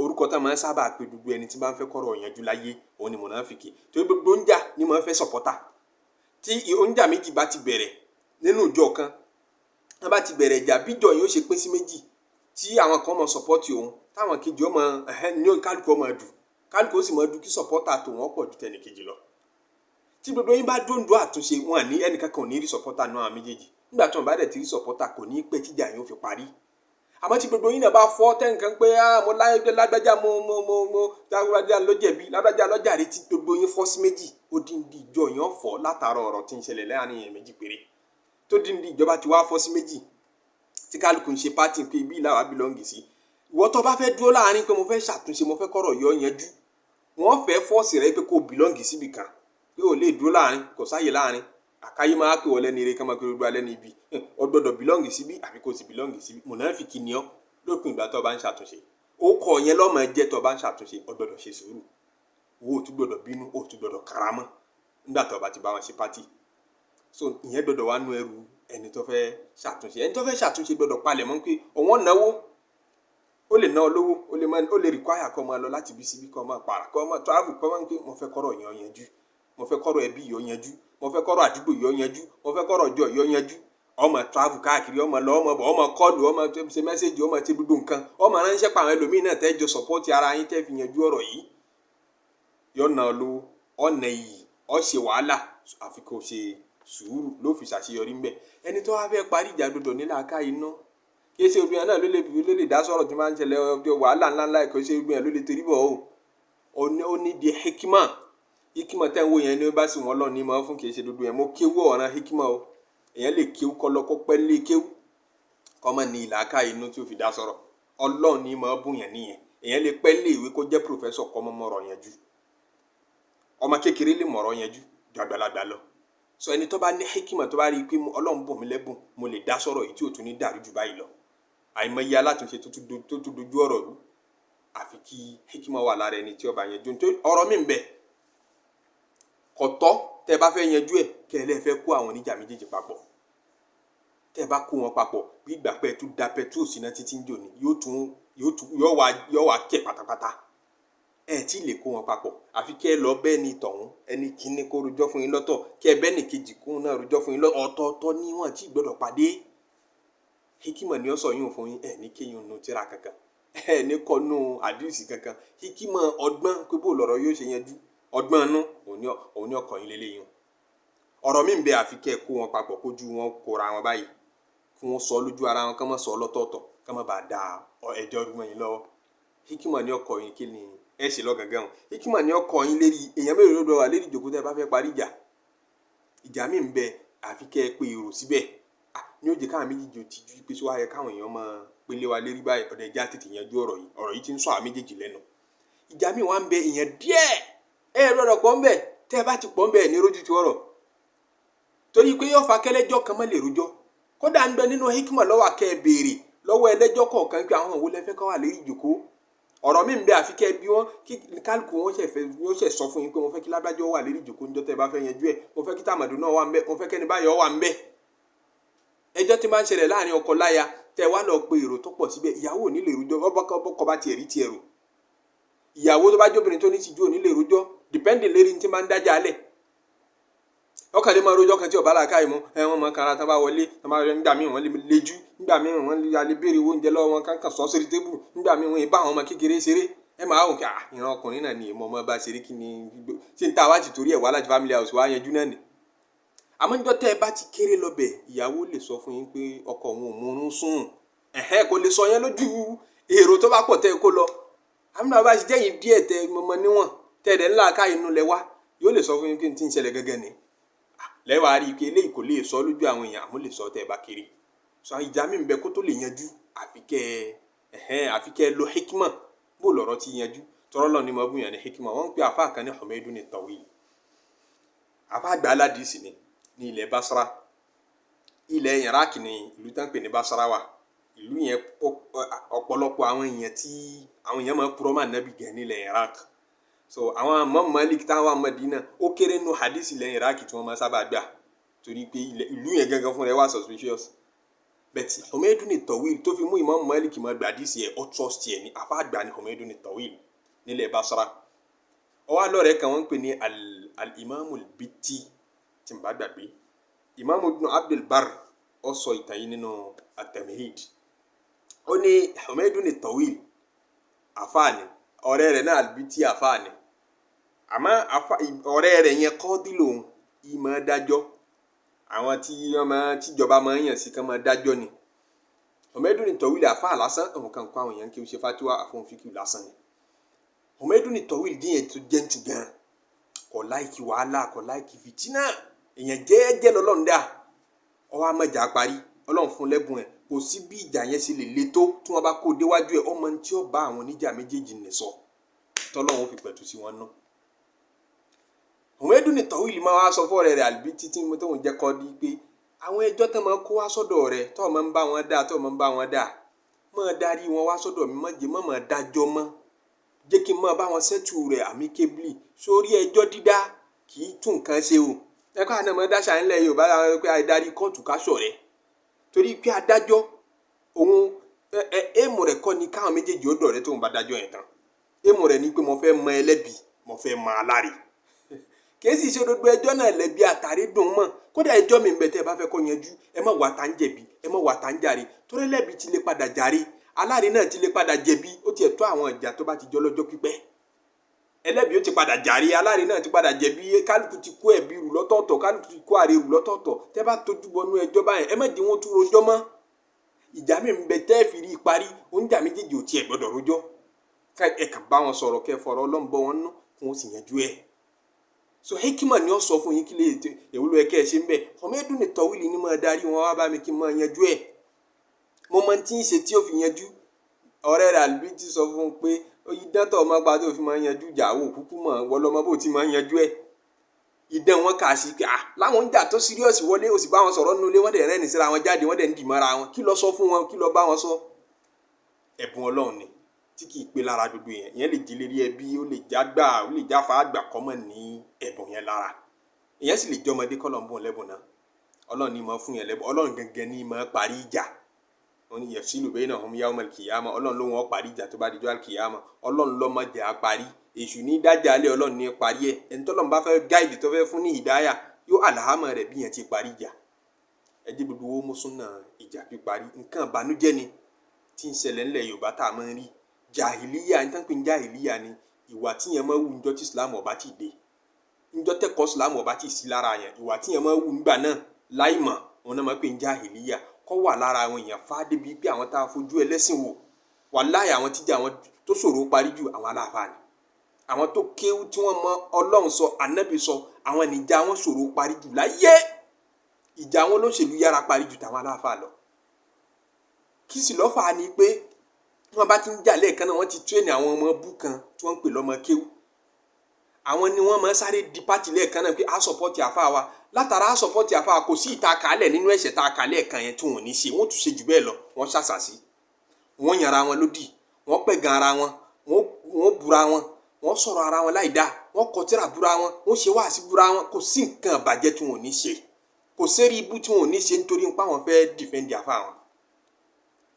orúkọ tá máa ń sábà pè gbogbo ẹni tí bá ń fẹ́ kọ́rọ̀ yanjú láyé òun ni mùnáfìkì torí gbogbo oúnjà ni máa ń fẹ́ sọ̀pọ́tà tí oúnjà méjì bá ti bẹ̀rẹ̀ nínú ìjọ kan wọ́n bá ti bẹ̀rẹ̀ ìjà bíjọ yìí ó ṣe pín sí méjì tí àwọn kan mọ̀ sọ̀pọ́tì òun táwọn kejì ọmọ ní kálukú ọmọ dù kálukú ó sì mọ̀ dù kí sọ̀pọ́tà tó wọ́n pọ̀ ju tẹnì kejì lọ tí gbogbo yín bá dóńdó àtúnṣe wọn ní ẹnìkan kan ò ní rí sọ̀pọ́tà náà méjèèjì nígbà tí wọn bá dẹ̀ ti rí sọ̀pọ́tà kò ní pẹ́ tíjà yín ó fi parí àmọ́ tí gbogbo yín náà bá fọ́ tẹ́nìkan pé mo lágbájá mo lágbájá lọ́jẹ̀bi lágbájá lọ́jàre tí gbogbo yín fọ́ sí méjì ó díndí ìjọ yẹn fọ́ látara ọ̀rọ̀ tí ń ṣẹlẹ̀ láàrin yẹn méjì péré tó díndí ìjọba ti wá fọ́ sí méjì tí kálukú ń ṣe pátì pé ibi ìlàwà bílọ́ǹgì sí ìwọ tó bá fẹ́ dúró láàrin pé mo fẹ́ ṣàtúnṣe mo fẹ́ kọ́rọ̀ yọ yanjú wọ́n fẹ́ fọ́ọ̀sì rẹ pé kó bílọ́ǹgì síbì kan pé ò lè dúró láàrin kò sáyè láàrin àkáyé máa pè wọlé ní eré ká máa pè gbogbo alẹ́ ní ibi ọ gbọ́dọ̀ bílọ́ǹgì síbí àbí kò sì bílọ́ǹgì síbí mùnáfìkì ni ọ́ lópin ìgbà tó bá ń ṣàtúnṣe ó kọ yẹn lọ́mọ jẹ́ tó bá ń ṣàtúnṣe ọ gbọ́dọ̀ ṣe sùúrù wo ò tún gbọ́dọ̀ bínú ò tún gbọ́dọ̀ karamọ́ nígbà tó bá ti bá wọn ṣe pátì so ìyẹn gbọ́dọ̀ wá nú ẹrù ẹni tó fẹ́ ṣàtúnṣe gbọ́dọ̀ palẹ̀ mọ́ pé òun náwó ó lè ná ọ lówó ó lè require kó máa lọ láti bí síbí kó máa para kó máa travel kó máa ń pé mo fẹ́ kọ́rọ̀ yẹn yanjú mo fẹ́ kọ́rọ̀ ẹbí yọ yanjú mo fẹ́ kọ́rọ̀ àdúgbò yọ yanjú mo fẹ́ kọ́rọ̀ ọjọ́ yọ yanjú ọmọ travel káàkiri ọmọ lọ ọmọ bọ̀ ọmọ kọlù ọmọ ṣe mẹ́sẹ̀gì ọmọ ṣe gbogbo nǹkan ọmọ ránṣẹ́ pa àwọn ẹlòmíín náà tẹ́jọ support ara yín tẹ́ fi yanjú ọ̀rọ̀ yìí yọ̀nà lówó ọ̀nà iyì ọ̀ṣẹ̀ wàhálà àfi kò ṣe sùúrù ló fi ṣàṣeyọrí ńbẹ ẹni tó wá fẹ́ parí ìjà gbọdọ̀ nílà ká iná kí ṣe obìnrin náà ló lè dá sọ̀rọ̀ tí máa ń ṣẹlẹ̀ ọjọ́ wàhálà ńláńlá kò ṣe obìnrin ló lè torí bọ̀ ó ní di hikima tẹ́ ń wo yẹn ní ó bá sì wọ́n lọ ní mọ́ fún kì í ṣe dúdú yẹn mo kéwú ọ̀ràn hikima o èèyàn lè kéwú kọ́ lọ kó pẹ́ lé kéwú kọ́ mọ́ ní ìlàkà inú tí ó fi dá sọ̀rọ̀ ọlọ́run ní mọ́ bùn yẹn nìyẹn èèyàn lè pẹ́ lé ìwé kó jẹ́ pòfẹ́sọ̀ kọ́ mọ́ mọ́rọ̀ yẹn jù ọmọ kékeré lè mọ̀rọ̀ yẹn jù ju àgbàlagbà lọ sọ ẹni tó bá ní hikima tó bá rí i pé ọlọ́run bùn mí lẹ́bùn mo lè dá sọ̀rọ̀ yìí tí ò tún ní dàrú jù báyìí lọ àìmọye alátúnṣe tó tún dojú ọ̀rọ̀ rú àfi kí hikima wà lára ẹni tí ó bá yẹn jù nítorí ọ̀rọ̀ mi ń bẹ kọ̀tọ́ tẹ́ bá fẹ́ yanjú ẹ̀ kẹ́lẹ́ fẹ́ kó àwọn oníjà méjèèjì papọ̀ tẹ́ bá kó wọn papọ̀ bí ìgbà pẹ́ tún da pẹtrol síná títí ń dòní yóò wá kẹ̀ pátápátá ẹ̀ tí ì lè kó wọn papọ̀ àfi kẹ́ ẹ lọ bẹ́ẹ̀ ni tọ̀hún ẹni kíní kó rojọ́ fún yín lọ́tọ̀ kẹ́ ẹ bẹ́ẹ̀ ni kejì kó náà rojọ́ fún yín lọ́tọ̀ ọ̀tọ̀ọ̀tọ̀ ni wọ́n ti gbọ́dọ̀ pàdé hikima ni ó sọ yín fún yín ẹ̀ ní kéyìn nu tíra kankan ẹ̀ ní kọ́nu àdìsí kankan hikima ọgbọ́n pé bó lọ̀rọ̀ yóò ṣe yanjú ọgbọ́n inú òun ní ọkọ̀ yín lélẹ́yìn ọ̀rọ̀ mi ń bẹ àfi kẹ́ ẹ kó wọn papọ̀ kójú wọn kóra wọn báyìí kí wọ́n sọ lójú ara wọn kí wọ́n sọ lọ́tọ̀ọ̀tọ̀ kí wọ́n bá da ẹjọ́ ọdún yín lọ́wọ́ hikima ní ọkọ̀ yín kí ni ẹ ṣe lọ gàngàn hikima ní ọkọ̀ yín lérí èèyàn mélòó ló wà lérí ìjòkó tẹ́ bá fẹ́ parí ìjà mi ń bẹ àfi kẹ́ ẹ pé èrò síbẹ̀ ní ó jẹ́ káwọn méjèèjì ò ti ju pé sọ ayẹ káwọn èèyàn máa pélé wa lérí báyìí ọ̀dọ̀ ẹja tètè yanjú ọ̀rọ̀ yìí ti ń sọ àwọn méjèèjì lẹ́nu ìjà mi wà ń bẹ èèyàn díẹ̀ ẹ lọ́dọ̀ pọ̀ ń bẹ tẹ́ ẹ bá ti pọ̀ ń bẹ ní rójú ti ọ̀rọ̀ torí pé yóò fa kẹlẹ́jọ́ kan má lè rojọ́ kódà ń bẹ nínú hikima lọ́wọ́ akẹ́ ẹ béèrè lọ́wọ́ ẹlẹ́jọ́ kọ̀ọ̀kan pé àwọn òwò lẹ́fẹ́ kọ́ wà lérí ìjòkó ọ̀rọ̀ mi ń bẹ àfi kẹ́ ẹ bí wọ́n kí kálukú wọn ṣẹ̀ sọ fún yín pé mo fẹ́ kí lágbájọ́ wà lérí ìjòkó níjọ́ tẹ́ ẹ bá fẹ́ yanjú ẹ̀ mo fẹ́ kí tàmàdù náà wà ń bẹ mo fẹ́ kẹ́ni báyọ̀ wà ń bẹ ẹjọ́ tí máa ń ṣẹlẹ̀ láàrin ọkọ láya tẹ́ wá lọ pe èrò tó pọ̀ síbẹ̀ ìyàwó ò ní lè rojọ́ bọ́kọ bá tiẹ̀ rí tiẹ̀ rò ìyàwó tó bá jóbìnrin tó ní tìjú ò ní lè rojọ́ depending lérí tí máa ń dájà alẹ̀ ọkàn lè máa rojọ́ kan tí ọ̀bá làákà yìí mú wọn mọ kára tán bá wọlé nígbà míì wọ́n lè lejú nígbà míì wọ́n lè béèrè oúnjẹ lọ́wọ́ wọn kankan sọ sórí tébù nígbà míì wọ́n bá àwọn ọmọ kékeré ṣeré ẹ máa wò kí ìran ọkùnrin náà ni èèmọ̀ ọmọ bá ṣeré kí ni ṣé n ta wá ti torí ẹ̀ wá láti family house wá yanjú náà ni àmọ́ níjọ́ tẹ́ ẹ bá ti kéré lọ́bẹ̀ ìyàwó lè sọ fún yín pé ọkọ òun ò múrun sùn kò lè sọ yẹn lójú èrò tó bá pọ̀ tẹ́ ẹ kó lọ àmì náà bá ṣe jẹ́yìn díẹ̀ tẹ mọ̀mọ́ níwọ̀n tẹ́ ẹ̀dẹ̀ ńlá ká inú lẹ wá yóò lè sọ fún yín pé n ti ń ṣẹlẹ̀ gẹ́gẹ́ ni lẹ́wàá rí i pé eléyìí kò lè sọ lójú àwọn èèyàn àmọ́ lè sọ tẹ́ ẹ bá kéré sọ ìjà mi ń bẹ kó tó lè yanjú àfi kẹ́ ẹ lo hikima bó lọ̀rọ̀ ti yanjú tọ́rọ́ lọ ni mo bú yàn ní hikima wọ́n ń pe àfa kan ní Humaydu ní Tawil àfa àgbà aládìsí ni ní ilẹ̀ Basra ilẹ̀ Iraq ní ìlú tán pè ní Basra wà ìlú yẹn ọ̀pọ̀lọpọ̀ àwọn èèyàn máa purọ́ máa nábì gẹ̀ nílẹ̀ Iraq so àwọn Imam Malik táwọn Madina ó kéré nù hadith ilẹ̀ Iraq tí wọ́n máa sábà gbà torí pé ìlú yẹn gangan fún rẹ̀ wà suspicious bẹ́ẹ̀ Humaydun at-Tawil tó fi mú Imam Malik máa gba hadisi ẹ̀ ó trust ẹ̀ ní àfa àgbà ní Humaydun at-Tawil nílẹ̀ Basra. Ó wá lọ́rẹ̀ẹ́ kan wọ́n ń pè ní al-Imam al-Bitti tí n bá gbàgbé. Imam Ibn Abdul Barr ó sọ ìtàn yìí nínú at-Tamhid. Ó ní Humaydun at-Tawil àfáàní, ọ̀rẹ́ rẹ̀ náà al-Bitti àfáàní. Àmọ́ ọ̀rẹ́ rẹ̀ yẹn kọ́ọ́dí lòun ìmọ̀ dájọ́. Àwọn tí tíjọba máa ń yàn sí kan máa dájọ́ ni. Humaydun at-Tawil àfáà lásán òun kan kọ́ àwọn èèyàn kí ó ṣe fatiwa àfọ̀n fíkì lásán ni. Humaydun at-Tawil díẹ̀ tó jẹ́ntù gan kò láìkí wàhálà kò láìkí fìtínà èèyàn jẹ́ẹ́jẹ́ lọ́lọ́run dá ọwọ́ amọ̀jà parí ọlọ́run fún lẹ́bùn ẹ̀ kò sí bí ìjà yẹn ṣe lè le tó tí wọ́n bá kó déwájú ẹ̀ ọmọ tí ó bá àwọn oníjà méjèèjì nì sọ tọ́lọ́run fi pẹ̀tù sí wọn náà. Humaydun at-Tawil máa wá sọ fọ́ọ̀rẹ́ rẹ̀ al-Bitti tí mo tóun jẹ́ kọ́ di pé àwọn ẹjọ́ tó máa kó wá sọ́dọ̀ rẹ̀ tó máa ń bá wọn dá máa darí wọn wá sọ́dọ̀ mi máa dájọ́ mọ́ jẹ́ kí n máa bá wọn sẹ́tù rẹ̀ amicably sórí ẹjọ́ dídá kì í tún nǹkan ṣe o. Ẹ̀kọ́ àná mọ́ dáṣà ńlẹ̀ Yorùbá pé àìdarí kóòtù káṣọ̀ rẹ̀ torí pé adájọ́ òun èèmù rẹ̀ kọ́ ni káwọn méjèèjì ó dọ̀rẹ́ tóun bá dájọ́ yẹn tán. Èèmù rẹ̀ ni pé mo fẹ́ mọ ẹlẹ́bi mo fẹ́ mọ aláre. Kìí sì ṣe gbogbo ẹjọ́ náà lẹ́bi àtàrí dùn mọ́ kódà ẹjọ́ mi ń bẹ tẹ́ ẹ bá fẹ́ kó yanjú ẹ má wà tá ń jẹ̀bi ẹ má wà tá ń jàre torí ẹlẹ́bi ti lè padà jàre aláre náà ti lè padà jẹ̀bi ó tiẹ̀ tó àwọn ìjà tó bá ti jọ lọ́jọ́ pípẹ́ ẹlẹ́bi ó ti padà jàre aláre náà ti padà jẹ̀bi kálukú ti kó ẹ̀bi rù lọ́tọ̀ọ̀tọ̀ kálukú ti kó àre rù lọ́tọ̀ọ̀tọ̀ tẹ́ bá tójú bọnú ẹjọ́ báyẹn ẹ má di wọn tún rojọ́ mọ́ ìjà mi ń bẹ tẹ́ fi rí parí oúnjà méjèèjì ò tiẹ̀ gbọ́dọ̀ rojọ́ ẹ kàn bá wọn sọ̀rọ̀ kẹ́ fọ̀rọ̀ ọlọ́mbọ wọn nú kí wọ́n sì yanjú ẹ̀. So hekima ni ó sọ fún yín kí lè èwúlò ẹ kẹ́ ẹ ṣe ń bẹ̀ Humaydun at-Tawil ni máa darí wọn wá bá mi kí n máa yanjú ẹ̀ mo mọ tí ń ṣe tí ó fi yanjú ọ̀rẹ́ rẹ̀ al-Bitti sọ fún un pé idán tó ọmọ gba tó fi máa yanjú ìjà àwọn òkúkú mọ̀ wọlọ́mọ bó ti máa yanjú ẹ̀ idán wọn kà sí pé láwọn ń jà tó síríọ̀sì wọlé ó sì bá wọn sọ̀rọ̀ nulẹ̀ wọ́n dẹ̀ rẹ́ni síra wọn jáde wọ́n dẹ̀ ń dì mọ́ra wọn kí ló sọ fún wọn kí ló bá wọn sọ ẹ̀bùn Ọlọ́run ni tí kì í pé lára gbogbo yẹn ìyẹn lè jí lérí ẹbí ó lè jágbà ó lè jáfa àgbà kọ́mọ̀ ní ẹ̀bùn yẹn lára ìyẹn sì lè jọmọdé kọ́lọ́mbọ̀n lẹ́bùn náà Ọlọ́run ní máa fún yẹn lẹ́bùn Ọlọ́run gangan ní máa parí ìjà wọn ni yafsilu baynahum yawmal qiyamah Ọlọ́run ló wọn parí ìjà tó bá dijọ́ al-qiyamah Ọlọ́run ló máa jà parí èṣù ní dájà alẹ́ Ọlọ́run ní parí ẹ̀ ẹni tọ́lọ́run bá fẹ́ gáìdì tó fẹ́ fún ní ìdáyà yóò àlàámọ̀ rẹ̀ bí yẹn ti parí ìjà ẹ jẹ́ gbogbo owó mọ́súnà ìjà píparí nǹkan ìbànújẹ́ ni tí ń ṣẹlẹ̀ ńlẹ̀ Yorùbá tá a máa ń rí jahiliya ní tán pé ń jahiliya ni ìwà tí yẹn máa wù níjọ́ tí Islam ọba ti dé níjọ́ tẹ́kọ̀ọ́ Islam ọba ti sí lára yẹn ìwà tí yẹn máa wù nígbà náà láìmọ̀ wọn náà máa pè ń jahiliya kọ́ wà lára àwọn èèyàn fáadé bíi pé àwọn tá a fojú ẹlẹ́sìn wò wàláhì àwọn tíjà àwọn tó ṣòro parí jù àwọn aláàfáà ni àwọn tó kéwú tí wọ́n mọ Ọlọ́run sọ Ànábì sọ àwọn níjà wọn ṣòro parí jù láyé ìjà àwọn olóṣèlú yára parí jù tàwọn aláàfáà lọ kí sì lọ́fà ni pé wọ́n bá ti ń jà lẹ́ẹ̀kan náà wọ́n ti tírẹ́nì àwọn ọmọ bú kan tí wọ́n ń pè lọ́mọ kéwú àwọn ni wọ́n máa ń sáré di pátì lẹ́ẹ̀kan náà pé a sọ̀pọ̀tì àfa wa látara a sọ̀pọ̀tì àfa wa kò sí ìta kálẹ̀ nínú ẹ̀ṣẹ̀ tá a kà lẹ́ẹ̀kan yẹn tí wọ́n ní ṣe wọ́n tún ṣe jù bẹ́ẹ̀ lọ wọ́n ṣàṣàṣì wọ́n yanra wọn lódì wọ́n pẹ̀gàn ara wọn wọ́n búra wọn wọ́n sọ̀rọ̀ ara wọn láìdá wọ́n kọtíra búra wọn wọ́n ṣe wáàsí búra wọn kò sí nǹkan àbàjẹ́ tí wọ́n ní ṣe kò sérí ibú tí wọ́n ní ṣe nítorí pé àwọn fẹ́ dìfẹ́ǹdì àfa wọn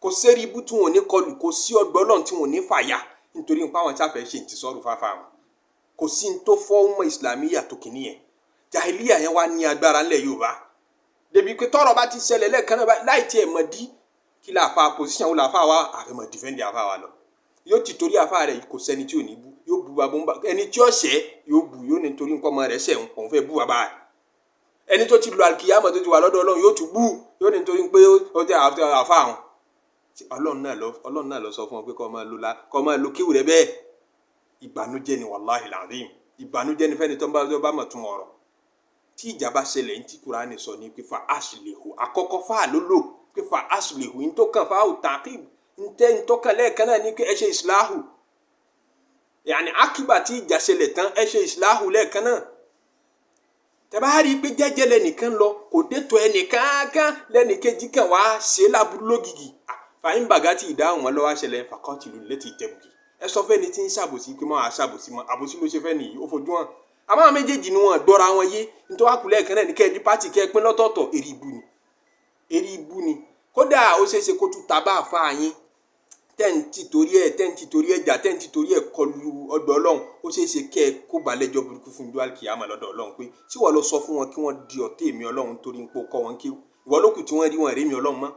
kò sérí ibú tí wọ́n ní kọlù kò sí ọgbẹ́ Ọlọ́run tí wọ́n ní fàyà nítorí pé àwọn sáfẹ́ ṣe ìtìsọ́rù fáfá wọn kò sí ní tó fọ́ ọmọ ìsìlámíyà tó kìíní yẹn jahiliya yẹn wá ní agbára ńlẹ̀ Yorùbá débi pé tọ́rọ̀ bá ti ṣẹlẹ̀ lẹ́ẹ̀kan náà láì tiẹ̀ mọ̀ dí kí láfa pòsíṣàn wo láfa wa àfẹ́mọ̀ dìfẹ́ǹdì àfa wa lọ yóò ti torí àfa rẹ̀ kò sẹ́ni tí ò ní bú yóò bu bàbá ẹni tí ó ṣẹ̀ yóò bu yóò ní torí nǹkan ọmọ rẹ̀ ṣẹ̀ òun fẹ́ bú bàbá rẹ̀ ẹni tó ti lu alikiyama tó ti wà lọ́dọ̀ Ọlọ́run yóò tún bú yóò ní torí pé ó tẹ àfa àwọn Ọlọ́run náà lọ sọ fún ọ pé kọ́ máa lo kíwù rẹ bẹ́ẹ̀ ìbànújẹ́ ni wàláhì làdìm ìbànújẹ́ ni fẹ́ni tó bá mọ̀ tún ọ̀rọ̀ tí ìjà bá ṣẹlẹ̀ ní tí Kùránì sọ ní pé fa aslihu àkọ́kọ́ fa ló lò pé fa aslihu ní tó kàn fa taqib ní tó kàn lẹ́ẹ̀kan náà ní pé ẹ ṣe islahu yàní akíbà tí ìjà ṣẹlẹ̀ tán ẹ ṣe islahu lẹ́ẹ̀kan náà tẹ́bá rí i pé jẹ́jẹ́ lẹ́nìkan lọ kò dẹ́tọ̀ ẹnìkankan lẹ́nìkejì kan wá ṣe láburú lógìgì fàyín bàgátì ìdáhùn wọn lọ́wọ́ ṣẹlẹ̀ faqatilu allati tabghi ẹ sọ fẹ́ni tí ń ṣàbòsí pé mọ́ àṣàbòsí mọ́ àbòsí ló ṣe fẹ́ nìyí ó fojú hàn àmọ́ àwọn méjèèjì ni wọ́n gbọ́ra wọn yé nítorí wàá kúlẹ̀ kan náà ní kẹ́ẹ̀dí pátì kẹ́ẹ̀ pín lọ́tọ̀ọ̀tọ̀ èrè ibu ni kódà ó ṣeéṣe kó tún tabá àfa yín tẹ́ǹtì torí ẹ̀ jà tẹ́ǹtì torí ẹ̀ kọlu ọ̀dọ̀ Ọlọ́run ó ṣeéṣe kẹ́ ẹ kó balẹ̀jọ́ burúkú fún ìjọ àlùkìyámà lọ́dọ̀ Ọlọ́run pé tí wọ́n lọ sọ fún wọn kí wọ́n di ọ̀tẹ̀ èmi Ọlọ́run torí ń pò kọ́ wọn kí ìwọ lókù tí wọ́n rí wọn rí mi Ọlọ́run mọ́.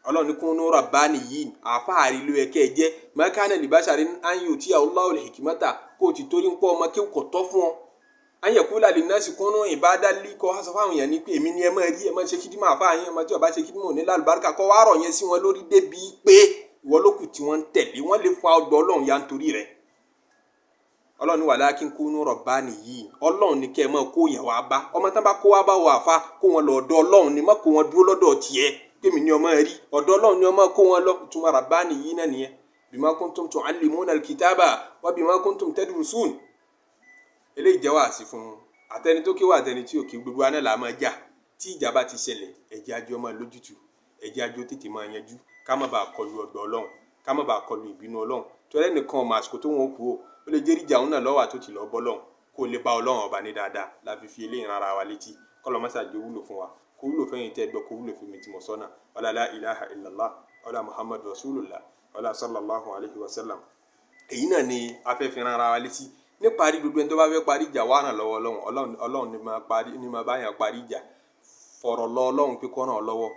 Ọlọ́run ní kunu rabbaniyyin àfáàrí ló yẹ kẹ́ ẹ jẹ́ ma kana li basharin an yu'tiyahu Allahul hikmata kó o ti torí ń pọ́ ọmọ kí o kò tọ́ fún ọ. an yaqula linnasi kunu ibadan li kọ́ sọ fáwọn èèyàn ní pé èmi ni ẹ máa rí ẹ máa ṣe kídìmọ̀ àfáà yín ẹ máa tí ọba ṣe kídìmọ̀ ní lálùbáríkà kọ́ wá rọ̀ yẹn sí wọn lórí débi pé ìwọ lókù tí wọ́n ń tẹ̀lé wọ́n lè fa ọ̀dọ̀ Ọlọ́run ya nítorí rẹ̀. Ọlọ́run ní walakin kunu rabbaniyyin Ọlọ́run ní kẹ́ ẹ máa kó yẹn wá bá ọmọ tán bá kó wá bá wọ àfa kó wọn lọ ọ̀dọ̀ Ọlọ́run ní má kó wọn dúró lọ́dọ̀ tiẹ̀ kémi ní ọmọ rí ọ̀dọ̀ Ọlọ́run ní ọmọ kó wọn lọ ìtumọ̀ rabbaniyyin náà nìyẹn bima kuntum tu'allimuna al-kitaba wa bima kuntum tadrusun. Eléyìí jẹ́ wàásì fún àtẹni tó kéwà àtẹni tí ò kí gbogbo aná là máa jà tí ìjà bá ti ṣẹlẹ̀ ẹ̀jẹ̀ ajọ́ máa lójútù ẹ̀jẹ̀ ajọ́ tètè máa yanjú ká má bàa kọlu ọ̀dọ̀ Ọlọ́run ká má bàa kọlu ìbínú Ọlọ́run torí ẹnìkan ọmọ àsìkò tó wọn kú ó lè jẹ́rìí ìjà òun náà lọ́wọ́ àtòtì lọ́ bọ́ lọ́hùn kó lè bá Ọlọ́run ọba ní dáadáa la fi eléyìí rárá wa létí kọ́lọ́ mọ́sàájì wúlò fún wa kó wúlò fẹ́yìn tẹ́ gbọ́ kó wúlò fún mi tí mo sọ́nà wàlá la ilaha illallah wàlá muhammadu rasulullah wàlá sallallahu alayhi wa sallam. Èyí náà ni afẹ́fẹ́ rárá wa létí níparí gbogbo ẹni tó bá fẹ́ parí ìjà wà ràn lọ́wọ́ Ọlọ́run ni máa bá yàn parí ìjà fọ̀rọ̀ lọ Ọlọ́run pé kó ràn ọ́ lọ́wọ́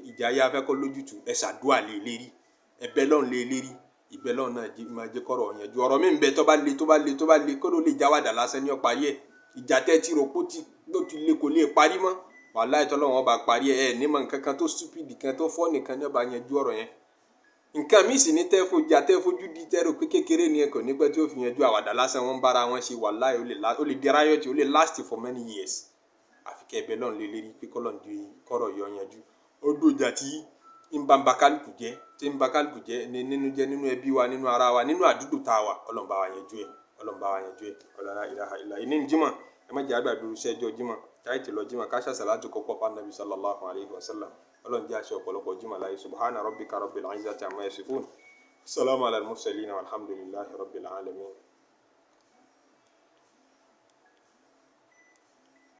ìjà yá fẹ́ kó lójútùú ẹ ṣàdúà lé lérí ẹ̀bẹ̀ Ọlọ́run lé lérí ìbẹ̀ Ọlọ́run náà máa jẹ́ kọ́rọ̀ yẹn ju ọ̀rọ̀ mi ń bẹ tó bá le kó ló lè jáwàdà lásán ní ọ̀parí ẹ̀ ìjà tẹ́ tí rògbò ló ti le kò lè parí mọ́ wàláhì tọ́lọ́run ọba parí ẹ̀ ní mọ̀ nǹkan kan tó stupid kan tó fọ́ nìkan ní ọba yẹn ju ọ̀rọ̀ yẹn nǹkan míì sì ní tẹ́fojú di tẹ́rò pé kékeré ni ẹ kò ní pẹ́ tí ó fi yẹn ju àwàdà lásán wọn bára wọn ṣe wàláhì ó lè di riot ó lè last for many years àfi kẹ́ ẹ̀bẹ̀ Ọlọ́run lé lérí pé kọ́lọ́run di kọ́rọ̀ yọ yẹn ju ó dòjà tí ń bá kálukú jẹ́ nínú ẹbí wa nínú ara wa nínú àdúgbò tá a wà Ọlọ́run bá wa yanjú ẹ̀ ọlọ́lá ilaha illa ní jímọ̀ ẹ má jẹ́ àgbàdo ṣẹ́jọ́ jímọ̀ káyìtì lọ jímọ̀ káṣà sàlátù kọ́kọ́ pa nàbí sallallahu alayhi wa sallam Ọlọ́run jẹ́ àṣẹ ọ̀pọ̀lọpọ̀ jímọ̀ láyé subhana rabbika rabbil izzati amma yasifun salamu ala al-mursalin walhamdulillahi rabbil alamin.